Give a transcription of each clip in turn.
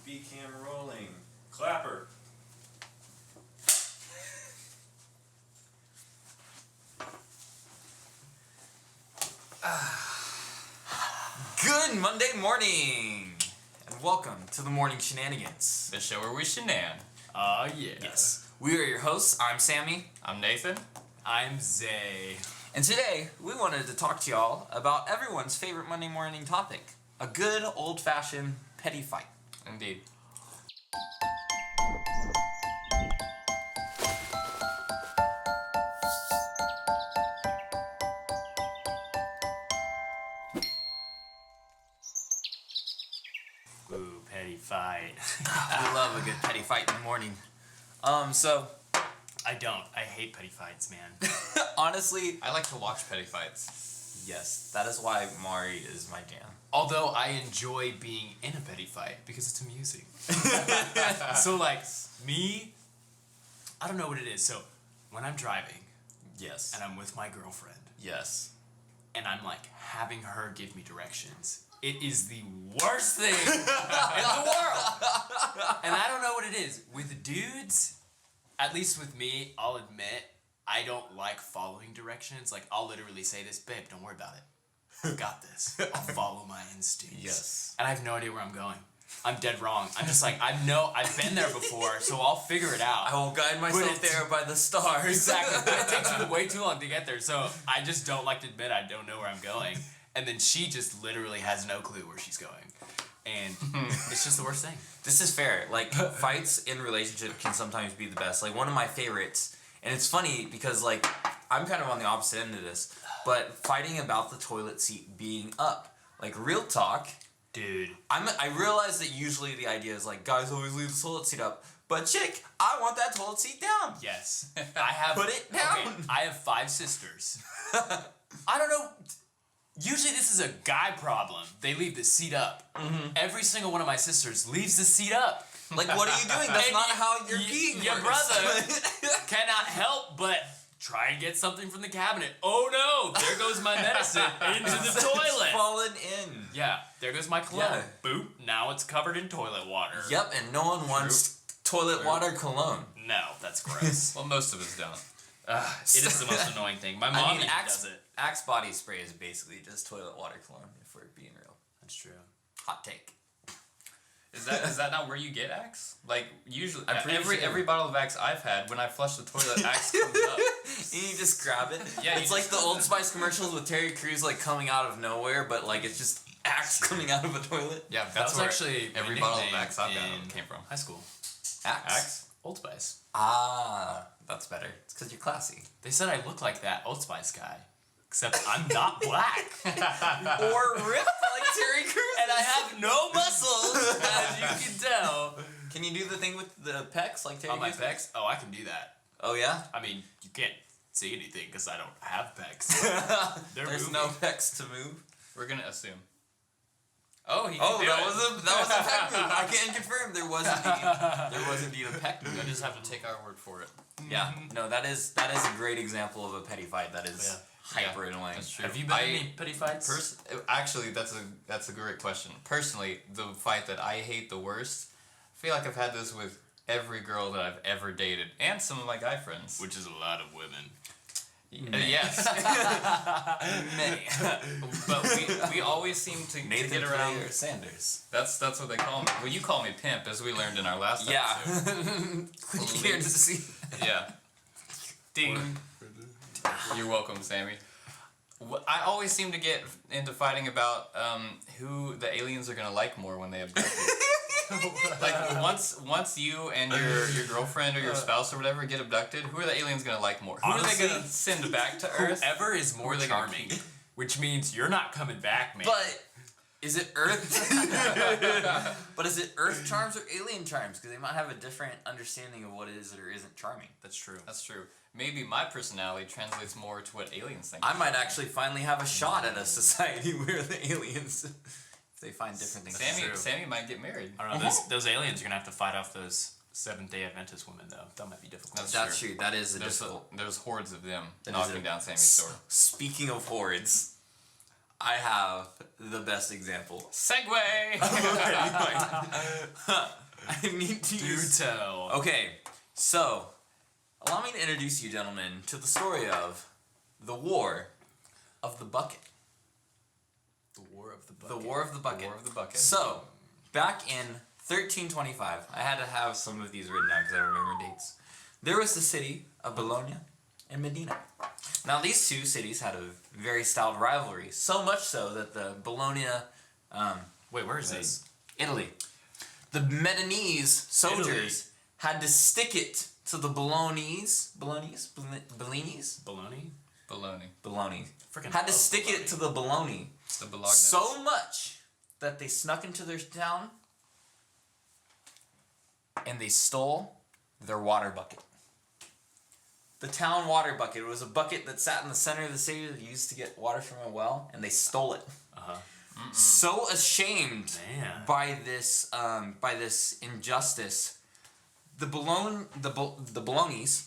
B-cam rolling. Clapper. Good Monday morning, and welcome to the Morning Shenanigans. The show where we shenan. Yeah. Yes. We are your hosts. I'm Sammy. I'm Nathan. I'm Zay. And today, we wanted to talk to y'all about everyone's favorite Monday morning topic. A good old-fashioned petty fight. Indeed. Ooh, petty fight. I love a good petty fight in the morning. So, I don't. I hate petty fights, man. honestly, I like to watch petty fights. yes, that is why Mari is my jam. Although I enjoy being in a petty fight because it's amusing. So, like, me, I don't know what it is. So, when I'm driving Yes. and I'm with my girlfriend Yes. and I'm, like, having her give me directions, it is the worst thing in the world. And I don't know what it is. With dudes, at least with me, I'll admit, I don't like following directions. Like, I'll literally say this, babe, don't worry about it. I got this. I'll follow my instincts. Yes. And I have no idea where I'm going. I'm dead wrong. I'm just like, I've been there before, so I'll figure it out. I will guide myself it's- there by the stars. Exactly. But it takes me way too long to get there, so I just don't like to admit I don't know where I'm going. And then she just literally has no clue where she's going. And it's just the worst thing. This is fair. Like, fights in relationship can sometimes be the best. Like, one of my favorites, and it's funny because, like, I'm kind of on the opposite end of this, but fighting about the toilet seat being up. Like, real talk, Dude. I realize that usually the idea is, like, guys always leave the toilet seat up, but chick, I want that toilet seat down. Yes. I have... Put it down. Okay, I have 5 sisters. I don't know... Usually this is a guy problem. They leave the seat up. Mm-hmm. Every single one of my sisters leaves the seat up. Like, what are you doing? That's And not how your peeing Your works. brother cannot help but try and get something from the cabinet. Oh no, there goes my medicine into the It's toilet. fallen in. Yeah, there goes my cologne. Yeah. Boop, now it's covered in toilet water. Yep, and no one wants toilet water cologne. No, that's gross. Well, most of us don't. It is the most annoying thing. My mom even Axe, does it. Axe body spray is basically just toilet water cologne, if we're being real. That's true. Hot take. Is that not where you get Axe? Like, usually, I'm pretty sure. every bottle of Axe I've had, when I flush the toilet, Axe comes up. And you just grab it. Yeah, It's you like the Old Spice commercials with Terry Crews like coming out of nowhere, but like it's just Axe coming out of a toilet. Yeah, That that's was where actually my every bottle of nickname Axe I've in got came from. high school. Axe? Old Spice. Ah, that's better. It's because you're classy. They said I look like that Old Spice guy. Except I'm not black. Or ripped like Terry Crews. And I have no muscles, as you can tell. Can you do the thing with the pecs like Terry On my Crews? pecs? Oh, I can do that. Oh yeah? I mean, you can't see anything because I don't have pecs. There's moving. no pecs to move. We're gonna assume. Oh, he Oh, can do that it. was a pec move. I can confirm there was indeed a pec move. I just have to take our word for it. Yeah, no, that is a great example of a petty fight. That is hyper Yeah, annoying. that's true. Have you been in any petty fights? Actually, that's a great question. Personally, the fight that I hate the worst, I feel like I've had this with every girl that I've ever dated, and some of my guy friends. Which is a lot of women. Yes. Many. But we always seem to Nathan get around. Clay or Sanders. That's what they call me. Well, you call me pimp, as we learned in our last Yeah. episode. Click here to see. Yeah. Ding. You're welcome, Sammy. I always seem to get into fighting about who the aliens are gonna like more when they abduct you. Like once you and your girlfriend or your spouse or whatever get abducted, who are the aliens gonna like more? Who Honestly, are they gonna send back to Earth? Whoever is more Who are they gonna charming, keep? which means you're not coming back, man. But is it Earth? But is it Earth charms or alien charms? Because they might have a different understanding of what is or isn't charming. That's true. That's true. Maybe my personality translates more to what aliens think. I might actually finally have a shot at a society where the aliens, if they find different things. Sammy might get married. I don't know. Those aliens are gonna have to fight off those Seventh-day Adventist women, though. That might be difficult. That's true. That is a difficult. There's hordes of them That is knocking down Sammy's door. Speaking of hordes, I have the best example. Segway. I need to Do use. tell. Okay, so allow me to introduce you, gentlemen, to the story of the War of the Bucket. The War of the Bucket. The War of the Bucket. War of the Bucket. So, back in 1325, I had to have some of these written down because I remember dates. There was the city of Bologna and Medina. Now, these two cities had a very stout rivalry, so much so that the Bologna, Wait, where is this? Italy, the Medinese soldiers Italy. had to stick it to the Bolognese, Bologna? Bologna, Freaking had to love stick it to the Bologna It's the Bologna. so much that they snuck into their town and they stole their water bucket. The town water bucket. It was a bucket that sat in the center of the city that used to get water from a well, and they stole it. Uh-huh. So ashamed Man. by this injustice, the Bolognes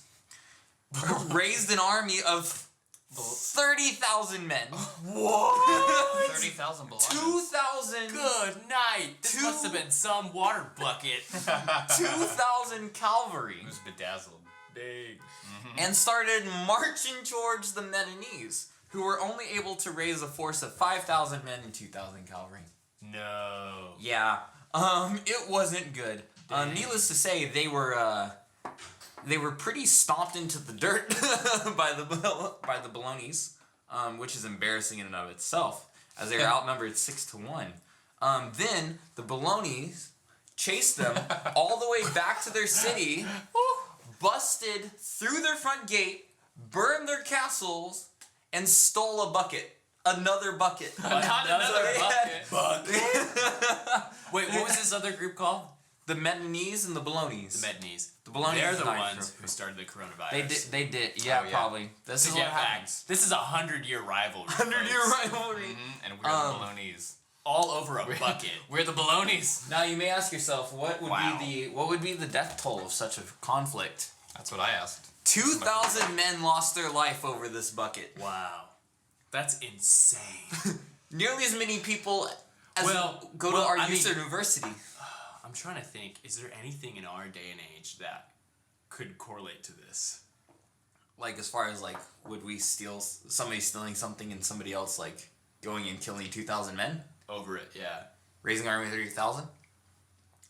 raised an army of 30,000 men. What? 30,000 Bologna. 2,000. Good night. This Two- must have been some water bucket. 2,000 cavalry. It was bedazzled. Big. And started marching towards the Medinese, who were only able to raise a force of 5,000 men and 2,000 cavalry. No. Yeah, it wasn't good. Needless to say, they were pretty stomped into the dirt by the Bolognes, which is embarrassing in and of itself, as they were outnumbered 6-1. Then the Bolognes chased them all the way back to their city, busted through their front gate, burned their castles, and stole a bucket. Another bucket. Not another bucket. Wait, what was this other group called? The Medinese and the Bolognes. The Medinese. The Bolognes They're is the not ones true. who started the coronavirus. They did. Yeah, Oh, yeah. probably. This To is get what back. happens. This is a 100-year rivalry. 100-year folks. rivalry. And we're the Bolognes. All over a bucket. We're the Bolognes. Now you may ask yourself, what would be the death toll of such a conflict? That's what I asked. 2,000 men lost their life over this bucket. Wow. That's insane. Nearly as many people as go to well, our I youth mean- university. I'm trying to think, is there anything in our day and age that could correlate to this? Like, as far as, like, would we steal, somebody stealing something and somebody else, like, going and killing 2,000 men? Over it, yeah. Raising an army of 30,000?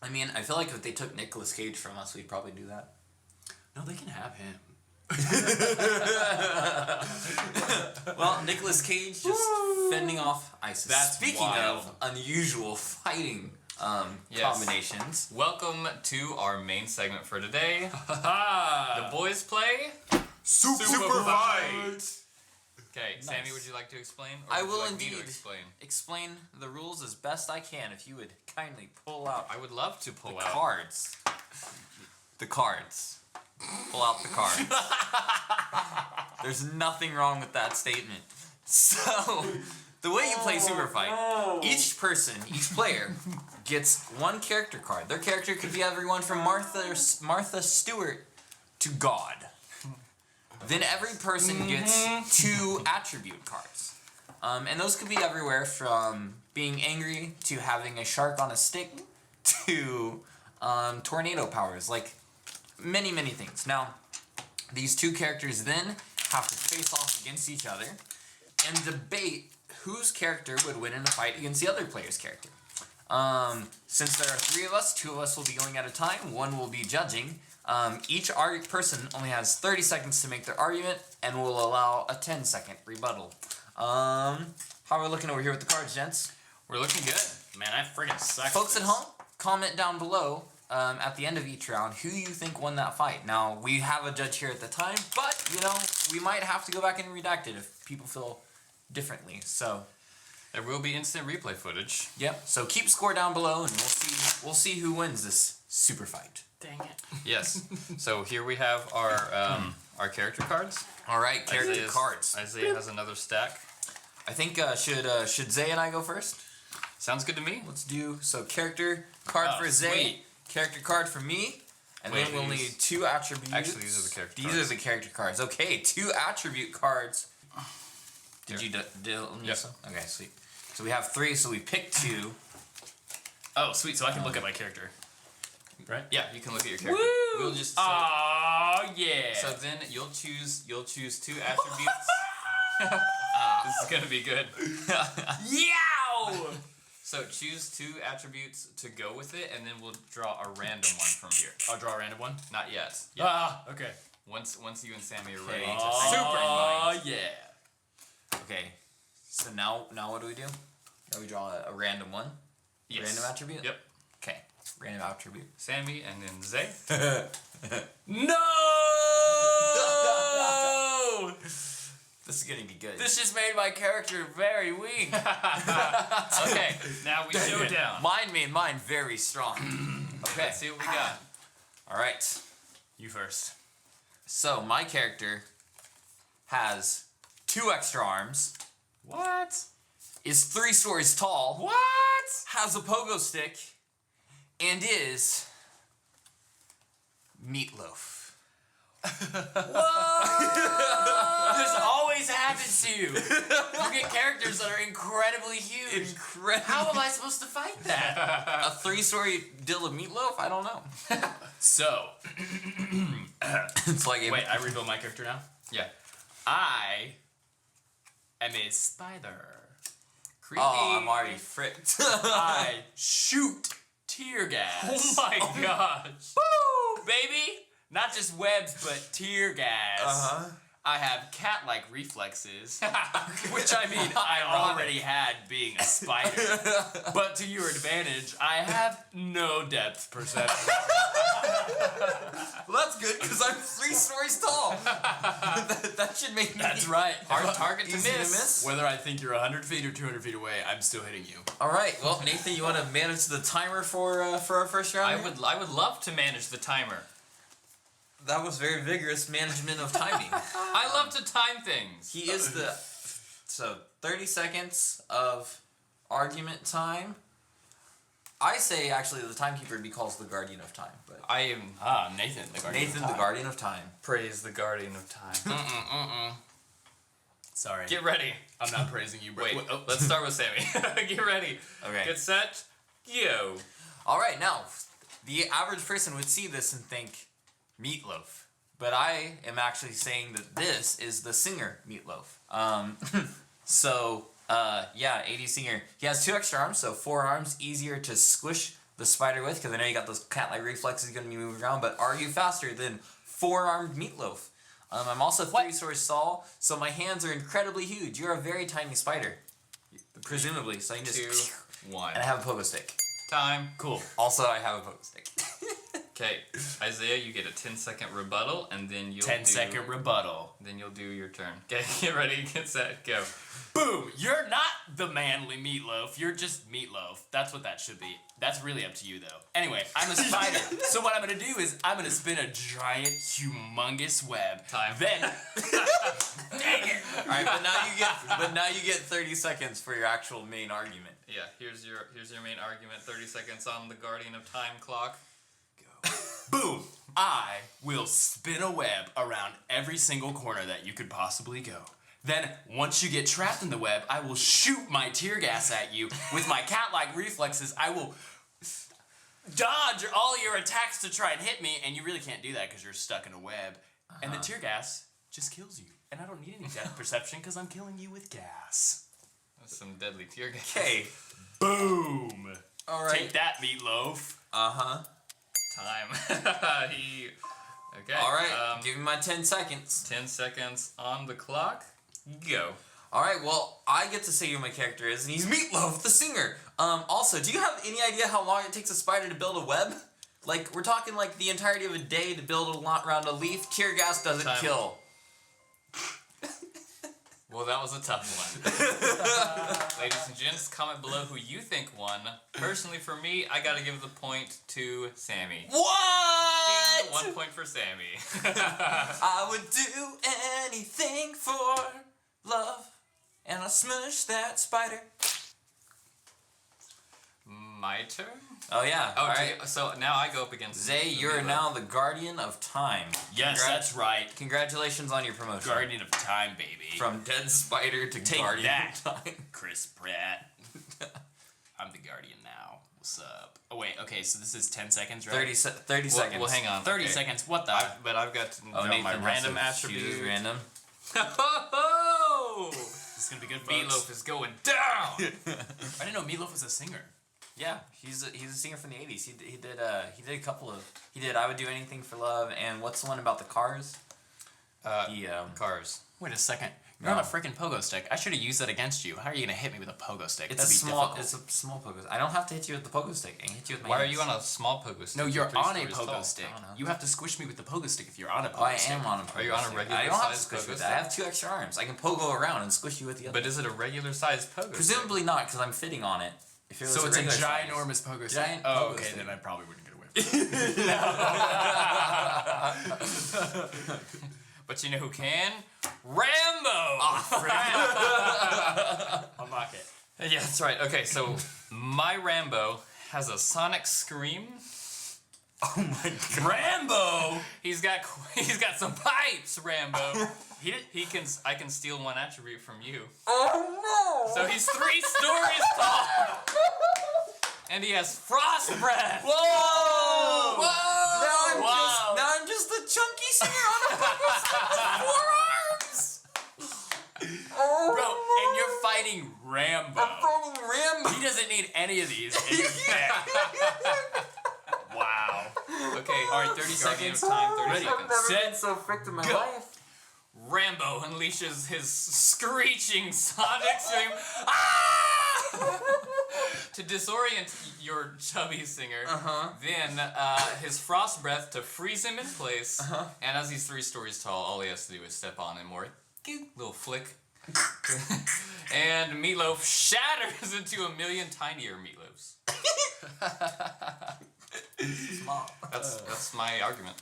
I mean, I feel like if they took Nicolas Cage from us, we'd probably do that. No, they can have him. Well, Nicolas Cage just fending off ISIS. That's Speaking wild. of unusual fighting Yes. combinations. Welcome to our main segment for today. The boys play. Superfight! Okay, Sammy, would you like to explain? Or I would you will like me to indeed. explain. Explain the rules as best I can if you would kindly pull out I would love to pull the out. cards. The cards. Pull out the cards. There's nothing wrong with that statement. So, the way you play Superfight, each player, gets one character card. Their character could be everyone from Martha Stewart to God. Then every person gets 2 attribute cards. And those could be everywhere from being angry to having a shark on a stick to tornado powers. Like, many, many things. Now, these 2 characters then have to face off against each other and debate whose character would win in a fight against the other player's character. Since there are 3 of us, 2 of us will be going at a time, 1 will be judging. Each person only has 30 seconds to make their argument and will allow a 10-second rebuttal. How are we looking over here with the cards, gents? We're looking good. Man, I friggin' suck. Folks at home, comment down below at the end of each round who you think won that fight. Now, we have a judge here at the time, but, you know, we might have to go back and redact it if people feel differently. So, There will be instant replay footage. yep. So keep score down below, and we'll see who wins this super fight. Dang it. Yes. So here we have our character cards. All right, character cards. Isaiah has another stack. I think should Zay and I go first? Sounds good to me. Let's do character card for Zay, sweet. character card for me, and Wait, then we'll these- need 2 attributes. Actually, these are the character These cards. are the character cards. Okay, 2 attribute cards. Did you do? Yes. Okay, sweet. So we have 3. So we picked 2. Oh, sweet. So I can look at my character. Right? Yeah, you can look at your character. Woo! We'll just. Oh yeah. So then you'll choose 2 attributes. This is gonna be good. Yow! So choose 2 attributes to go with it, and then we'll draw a random one from here. I'll draw a random one. Not yet. Okay. Once you and Sammy are ready Okay. to Oh super mind. yeah. Okay. So now what do we do? Now we draw a random one. Yes. Random attribute. Yep. Okay. Random attribute. Sammy and then Zay. No! This is gonna be good. This just made my character very weak. Okay, now we show down. Mine made mine very strong. Okay. Let's see what we got. All right. You first. So my character has 2 extra arms, What? is 3 stories tall, What? has a pogo stick, and is Meatloaf. This always happens to you. You get characters that are incredibly huge. How am I supposed to fight that? A 3-story deal of Meatloaf? I don't know. So, It's like wait, I rebuild my character now? Yeah. I am a spider. Creepy. Oh, I'm already fricked. I shoot tear gas. Oh my gosh. Woo, baby! Not just webs, but tear gas. Uh-huh. I have cat-like reflexes, which I mean I already had being a spider. But to your advantage, I have no depth perception. Well, that's good because I'm 3 stories tall. that should make me. That's right. Hard target to Easy to miss. miss. Whether I think you're 100 feet or 200 feet away, I'm still hitting you. All right. Well, Nathan, you want to manage the timer for our first round? I would love to manage the timer. That was very vigorous management of timing. I love to time things. He is the. So 30 seconds of argument time. I say actually the timekeeper would be called the guardian of time, but I am Nathan, the guardian. Nathan, the guardian of time. praise the guardian of time. Sorry. Get ready. I'm not praising you, bro. Wait, Oh. let's start with Sammy. Get ready. Okay. Get set. Go. All right, now the average person would see this and think Meatloaf, but I am actually saying that this is the singer Meatloaf. Yeah, 80 singer. He has 2 extra arms, so 4 arms, easier to squish the spider with, because I know you got those cat-like reflexes going to be moving around, but are you faster than 4-armed Meatloaf? I'm also 3 stories tall, so my hands are incredibly huge. You're a very tiny spider, presumably, so I can just... 2, 1. And I have a pogo stick. Time. Cool. Also, I have a pogo stick. Okay, Isaiah, you get a 10-second rebuttal, and then you'll 10-second rebuttal. Then you'll do your turn. Okay, get ready, get set, go. Boom! You're not the manly Meatloaf. You're just Meatloaf. That's what that should be. That's really up to you, though. Anyway, I'm a spider. So what I'm gonna do is I'm gonna spin a giant, humongous web. Time. Then, dang it! All right, but now you get 30 seconds for your actual main argument. Yeah, here's your main argument. 30 seconds on the Guardian of Time clock. Boom! I will spin a web around every single corner that you could possibly go. Then, once you get trapped in the web, I will shoot my tear gas at you. With my cat-like reflexes, I will dodge all your attacks to try and hit me, and you really can't do that because you're stuck in a web. And the tear gas just kills you. And I don't need any depth perception because I'm killing you with gas. That's some deadly tear gas. Okay. Boom! All right. Take that, Meatloaf. Uh-huh. Time. Okay. All right. Give me my 10 seconds. 10 seconds on the clock. Go. All right. Well, I get to say who my character is, and he's Meatloaf, the singer. Also, do you have any idea how long it takes a spider to build a web? Like, we're talking like the entirety of a day to build a lot around a leaf. Tear gas doesn't Time. kill. Well, that was a tough one. Ladies and gents, comment below who you think won. Personally, for me, I gotta give the point to Sammy. What? 1 point for Sammy. I would do anything for love, and I smush that spider. My turn? Oh yeah. Oh, All right. so now I go up against Zay, you're Meatloaf. now the guardian of time. Yes, that's right. Congratulations on your promotion. Guardian of Time, baby. From dead spider to Take guardian that. of time. Chris Pratt. I'm the Guardian now. What's up? Oh wait, okay, so this is 10 seconds, right? 30 seconds. Well, hang on. 30 okay. seconds. What the? But I've got to Oh, draw Nathan my has random to attribute. choose random. Ho-ho-ho! This is gonna be good, folks. Meatloaf is going down. I didn't know Meatloaf was a singer. Yeah, he's a singer from the 80s. He did a couple of I Would Do Anything for Love, and what's the one about the cars? Cars. Wait a second. You're on a freaking pogo stick. I should have used that against you. How are you gonna hit me with a pogo stick? It's a small pogo. I don't have to hit you with the pogo stick. I can hit you with my Why are hands. you on a small pogo stick? No, you're Three on a stories pogo tall. stick. I don't know. You have to squish me with the pogo stick if you're on a pogo Oh, I stick. am on a pogo Are you on a stick. regular I don't have to size squish pogo with stick? that. I have 2 extra arms. I can pogo around and squish you with the other. But is it a regular sized pogo? Presumably not, because I'm fitting on it. If it was So it's a regular size. ginormous pogo stick. Giant Oh, pogo okay, stick. then I probably wouldn't get away with it. But you know who can? Rambo. Unlock it. Yeah, that's right. Okay, so my Rambo has a sonic scream. Oh my god. Rambo. He's got some pipes. Rambo. I can steal one attribute from you. Oh no. So he's 3 stories tall. And he has frost breath. Whoa! Whoa! Now I'm just the chunky singer on a pogo stick with 4 arms. Bro, and you're fighting Rambo. I'm fighting Rambo. He doesn't need any of these, and you're dead. Wow. Okay, all right, 30 Guardian seconds. of Time, 30 Ready. seconds. Never Set, been so fricked in my go. life. Rambo unleashes his screeching sonic scream to disorient your chubby singer. Then his frost breath to freeze him in place. And as he's 3 stories tall, all he has to do is step on him or little flick. And Meatloaf shatters into a million tinier Meatloafs. Small. That's my argument.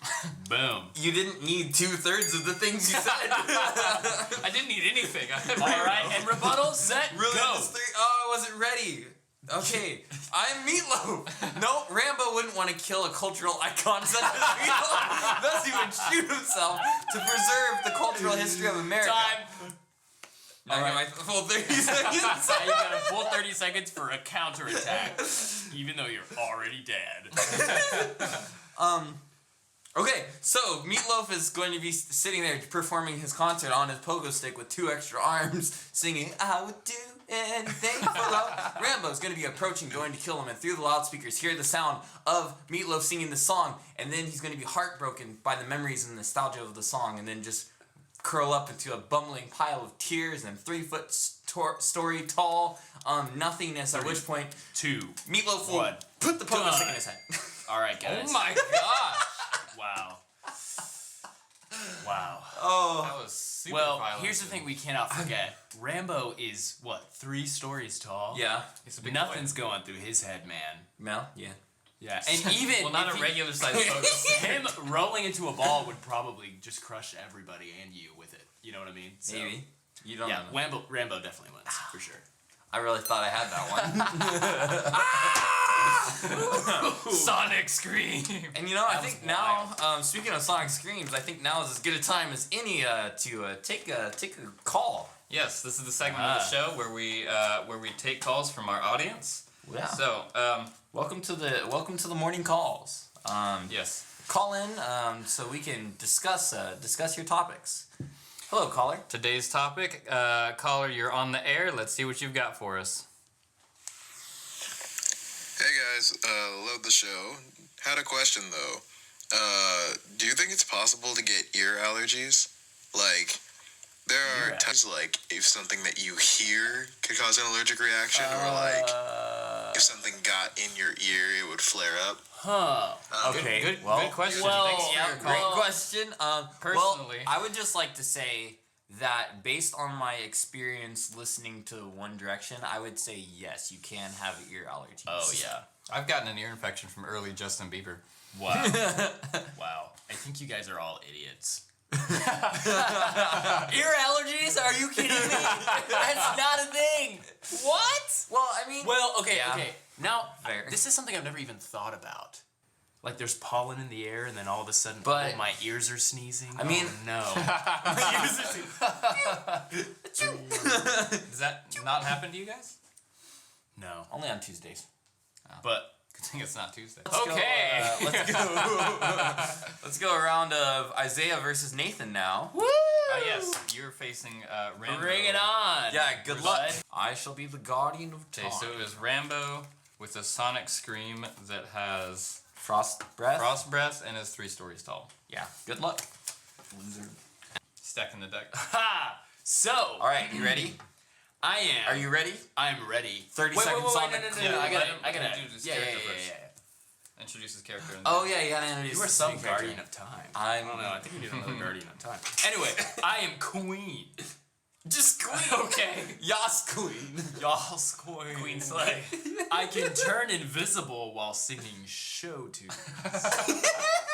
boom. You didn't need 2/3 of the things you said. I didn't need anything. All right, and rebuttal, set, Really? go. This thing? Oh, I wasn't ready. Okay, I'm Meatloaf. No, Rambo wouldn't want to kill a cultural icon such as Meatloaf. Thus, he would shoot himself to preserve the cultural history of America. Time. Now I get my full 30 seconds. Now you got a full 30 seconds for a counterattack, even though you're already dead. Okay, so Meatloaf is going to be sitting there performing his concert on his pogo stick with 2 extra arms, singing, I would do anything for love. Rambo's going to be approaching, going to kill him, and through the loudspeakers hear the sound of Meatloaf singing the song, and then he's going to be heartbroken by the memories and nostalgia of the song, and then just curl up into a bumbling pile of tears and 3-foot story tall nothingness, at which point 2. Meatloaf will put the pogo stick in his head. All right, guys. Oh my gosh. Wow. Wow. Oh. That was super Well, violent. here's the thing we cannot forget. Rambo is, what, 3 stories tall? Yeah. He's a big Nothing's going through his head, man. Mel? Yeah. Yeah, and even well, not if a he- regular size pogo. him rolling into a ball would probably just crush everybody and you with it. You know what I mean? So, Maybe. You don't Yeah, know. Rambo definitely wins, for sure. I really thought I had that one. Sonic scream. And you know, I That think was now, speaking of Sonic Screams, I think now is as good a time as any to take a call. Yes, this is the segment of the show where we take calls from our audience. Yeah. So, Welcome to the morning calls. yes. Call in so we can discuss your topics. Hello, caller. Today's topic, caller, you're on the air. Let's see what you've got for us. Hey guys, love the show. Had a question though. Do you think it's possible to get ear allergies? Like, there are times like if something that you hear could cause an allergic reaction, or like if something got in your ear, it would flare up. Huh. Okay. Good question. well, Thanks for Yeah, your great call. question. Personally- I would just like to say that based on my experience listening to One Direction, I would say yes, you can have ear allergies. Oh, yeah. I've gotten an ear infection from early Justin Bieber. Wow. Wow. I think you guys are all idiots. Ear allergies? Are you kidding me? That's not a thing. What? Well, I mean. Well, okay, Yeah. okay. Now, Fair. this is something I've never even thought about. Like, there's pollen in the air, and then all of a sudden, But- my ears are sneezing. I mean- oh, no. Does that not happen to you guys? No. Only on Tuesdays. But Good thing it's not Tuesday. Let's go, Okay. let's go. Let's go around of Isaiah versus Nathan now. woo! Yes, you're facing Rambo. Bring it on. Yeah, good luck. bud. I shall be the guardian of Okay, time. so it was Rambo with a sonic scream that has Frost breath. frost breath and is 3 stories tall. Yeah. Good luck. Loser. Stacking the deck. Ha! So, All right, you ready? I am. Are you ready? I'm ready. 30 wait, seconds wait, on wait, the no, clock. Yeah, I gotta. let him I do his yeah, character yeah, first. Yeah. Introduce his character. And Oh yeah, you gotta introduce. You are the some main character. guardian of time. I'm- I don't know. I think we need another guardian of time. Anyway, I am queen. Just queen. Okay. Yas queen. Y'all's queen. Queen Slay. I can turn invisible while singing show tunes.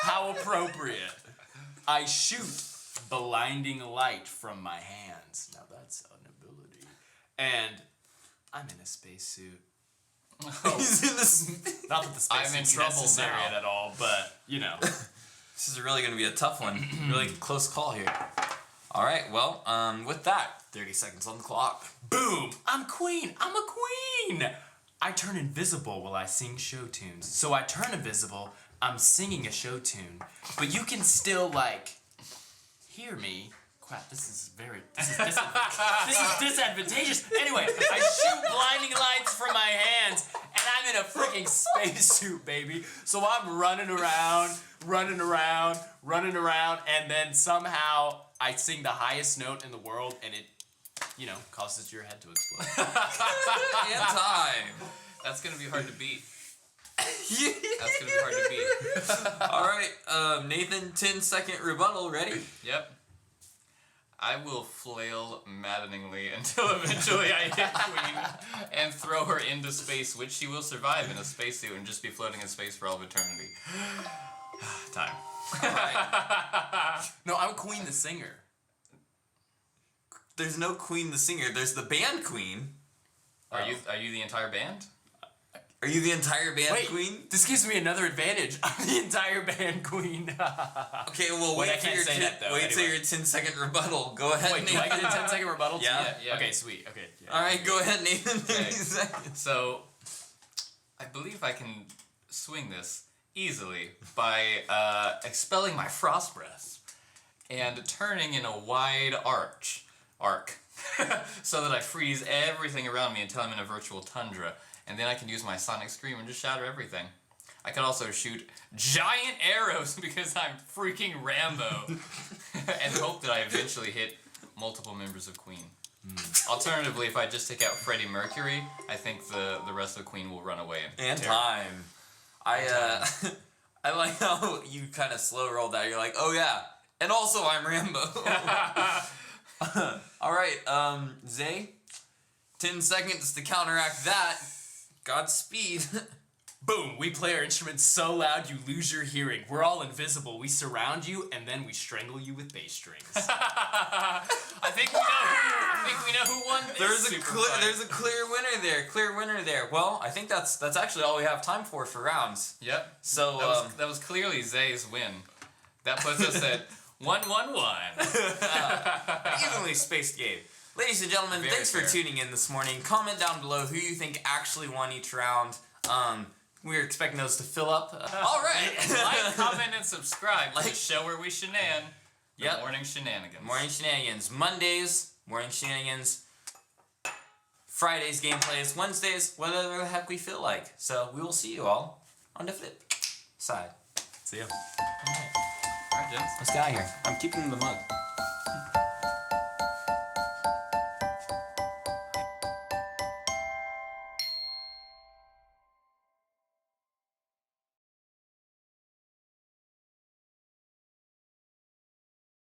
How appropriate. I shoot blinding light from my hands. Now that's an ability. And I'm in a spacesuit. He's in this. Not that the I'm in spacesuit's trouble necessary now. at all, but, you know. This is really gonna be a tough one. Really close call here. All right. Well, with that, 30 seconds on the clock. Boom! I'm queen! I'm a queen! I turn invisible while I sing show tunes. So I turn invisible, I'm singing a show tune, but you can still, like, hear me. Crap, this is disadvantageous. Anyway, I shoot blinding lights from my hands, and I'm in a freaking spacesuit, baby. So I'm running around, and then somehow I sing the highest note in the world, and it, you know, causes your head to explode. And time. That's gonna be hard to beat. That's gonna be hard to beat. All right, Nathan. 10-second rebuttal. Ready? Yep. I will flail maddeningly until eventually I hit Queen and throw her into space, which she will survive in a spacesuit and just be floating in space for all of eternity. Time. No, I'm Queen the singer. There's no Queen the singer. There's the band Queen. Are you the entire band? Are you the entire band Wait, Queen? this gives me another advantage. I'm the entire band Queen. Okay, well Wait, I wait for can't your say that, though, wait till anyway. your 10-second rebuttal. Go ahead. Wait, do I get a 10-second rebuttal? too? Yeah. Yeah. Okay, sweet. Okay. Yeah. All right, go ahead, Nathan. 30 Okay. seconds. So, I believe I can swing this easily by expelling my frost breath and turning in a wide arc, so that I freeze everything around me until I'm in a virtual tundra, and then I can use my sonic scream and just shatter everything. I can also shoot giant arrows because I'm freaking Rambo, and hope that I eventually hit multiple members of Queen. Alternatively, if I just take out Freddie Mercury, I think the rest of the Queen will run away. And time. I like how you kind of slow rolled that. You're like, oh yeah, and also I'm Rambo. All right, Zay. 10 seconds to counteract that. Godspeed. Boom! We play our instruments so loud you lose your hearing. We're all invisible. We surround you and then we strangle you with bass strings. I think we know who won this There's a clear winner there. Clear winner there. Well, I think that's actually all we have time for rounds. Yep. So That was clearly Zay's win. That puts us at 1-1-1. evenly spaced game. Ladies and gentlemen, Very thanks for fair. tuning in this morning. Comment down below who you think actually won each round. We're expecting those to fill up. All right. Like, comment, and subscribe to Like- the show where we shenan. The Yep. Morning Shenanigans. Morning Shenanigans. Mondays, Morning Shenanigans. Fridays, gameplays. Wednesdays, whatever the heck we feel like. So we will see you all on the flip side. See ya. Alright, gents. Let's get out of here. I'm keeping the mug.